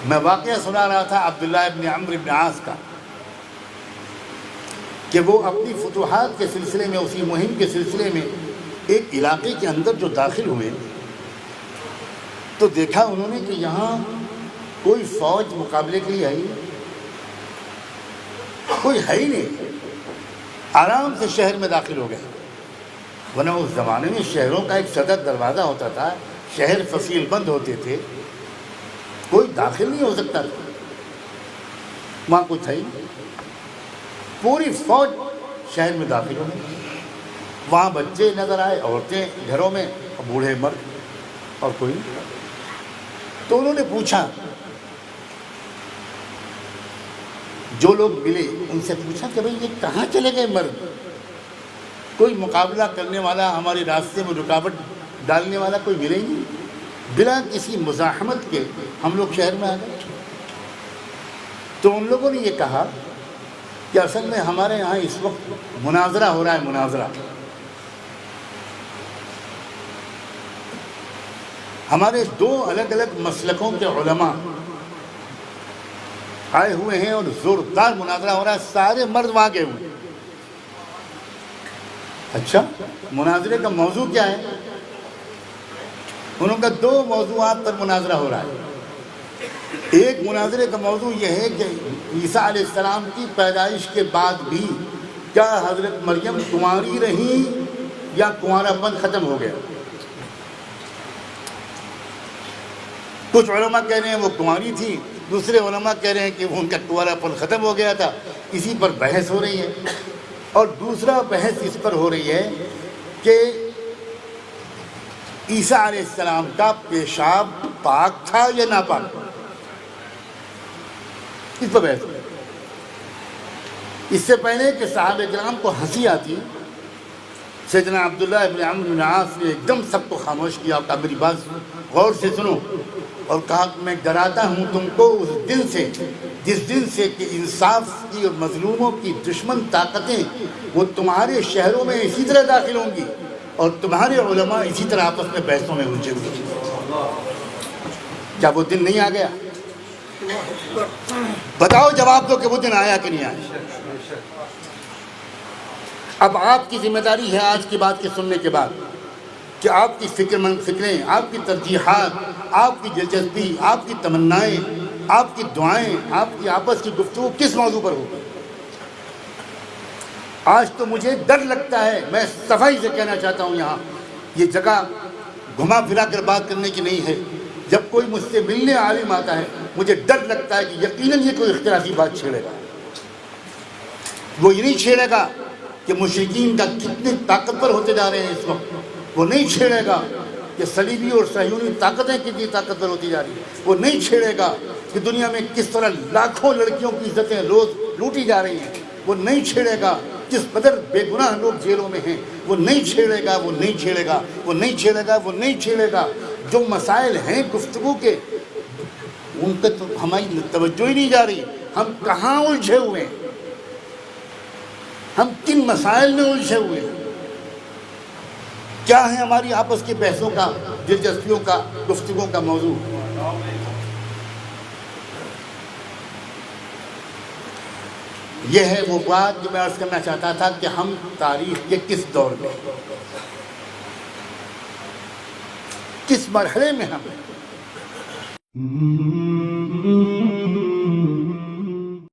میں واقعہ سنا رہا تھا عبداللہ ابن عمرو ابن عاص کا کہ وہ اپنی فتوحات کے سلسلے میں، اسی مہم کے سلسلے میں ایک علاقے کے اندر جو داخل ہوئے تو دیکھا انہوں نے کہ یہاں کوئی فوج مقابلے کے لیے آئی، کوئی ہے ہی نہیں، آرام سے شہر میں داخل ہو گئے۔ ورنہ اس زمانے میں شہروں کا ایک صدر دروازہ ہوتا تھا، شہر فصیل بند ہوتے تھے، کوئی داخل نہیں ہو سکتا تھا، وہاں کچھ ہے ہی نہیں۔ پوری فوج شہر میں داخل ہو گئی، وہاں بچے نظر آئے، عورتیں گھروں میں، اور بوڑھے مرد، اور کوئی نہیں۔ تو انہوں نے پوچھا، جو لوگ ملے ان سے پوچھا کہ بھئی یہ کہاں چلے گئے مرد؟ کوئی مقابلہ کرنے والا، ہمارے راستے میں رکاوٹ ڈالنے والا کوئی ملے ہی نہیں۔ بلا کسی مزاحمت کے ہم لوگ شہر میں آ گئے۔ تو ان لوگوں نے یہ کہا کہ اصل میں ہمارے یہاں اس وقت مناظرہ ہو رہا ہے، مناظرہ۔ ہمارے دو الگ الگ مسلکوں کے علماء آئے ہوئے ہیں اور زوردار مناظرہ ہو رہا ہے، سارے مرد وہاں گئے ہوئے ہیں۔ اچھا، مناظرے کا موضوع کیا ہے؟ انہوں کا دو موضوعات پر مناظرہ ہو رہا ہے۔ ایک مناظرے کا موضوع یہ ہے کہ عیسیٰ علیہ السلام کی پیدائش کے بعد بھی کیا حضرت مریم کنواری رہیں یا کنوارا پن ختم ہو گیا؟ کچھ علماء کہہ رہے ہیں وہ کنواری تھی، دوسرے علماء کہہ رہے ہیں کہ ان کا کنوارا پن ختم ہو گیا تھا۔ اسی پر بحث ہو رہی ہے۔ اور دوسرا بحث اس پر ہو رہی ہے کہ عیسیٰ علیہ السلام کا پیشاب پاک تھا یا ناپاک؟ اس پر بحث ہو رہی ہے۔ اس سے پہلے کہ صحابہ کرام کو ہنسی آتی، سیدنا عبداللہ ابن عمرو بن عاص نے ایک دم سب کو خاموش کیا اور کہا میری بات غور سے سنو، اور کہا کہ میں ڈراتا ہوں تم کو اس دن سے جس دن سے کہ انصاف کی اور مظلوموں کی دشمن طاقتیں وہ تمہارے شہروں میں اسی طرح داخل ہوں گی اور تمہارے علماء اسی طرح آپس میں بحثوں میں الجھے ہوئے۔ کیا وہ دن نہیں آ گیا؟ بتاؤ، جواب دو کہ وہ دن آیا کہ نہیں آیا۔ اب آپ کی ذمہ داری ہے آج کی بات کے سننے کے بعد کہ آپ کی فکریں، آپ کی ترجیحات، آپ کی دلچسپی، آپ کی تمنائیں، آپ کی دعائیں، آپ کی آپس کی گفتگو کس موضوع پر ہوگی۔ آج تو مجھے ڈر لگتا ہے، میں صفائی سے کہنا چاہتا ہوں، یہاں یہ جگہ گھما پھرا کر بات کرنے کی نہیں ہے۔ جب کوئی مجھ سے ملنے عالم آتا ہے مجھے ڈر لگتا ہے کہ یقیناً یہ کوئی اختلافی بات چھیڑے گا۔ وہ یہ نہیں چھیڑے گا کہ مشرکین کا کتنے طاقتور ہوتے جا رہے ہیں اس وقت، وہ نہیں چھیڑے گا کہ صلیبی اور صہیونی طاقتیں کتنی طاقتور ہوتی جا رہی ہیں، وہ نہیں چھیڑے گا کہ دنیا میں کس طرح لاکھوں لڑکیوں کی عزتیں روز لوٹی جا رہی ہیں، وہ نہیں چھیڑے گا جس قدر بے گناہ لوگ جیلوں میں ہیں، وہ نہیں چھیڑے گا، وہ نہیں چھیڑے گا، وہ نہیں چھیڑے گا، وہ نہیں چھیڑے گا۔ جو مسائل ہیں گفتگو کے ان پہ تو ہماری توجہ ہی نہیں جا رہی۔ ہم کہاں الجھے ہوئے ہیں، ہم کن مسائل میں الجھے ہوئے ہیں، کیا ہے ہماری آپس کی بحثوں کا، دلچسپیوں کا، گفتگو کا موضوع۔ یہ ہے وہ بات جو میں عرض کرنا چاہتا تھا کہ ہم تاریخ کے کس دور میں، کس مرحلے میں ہم ہیں۔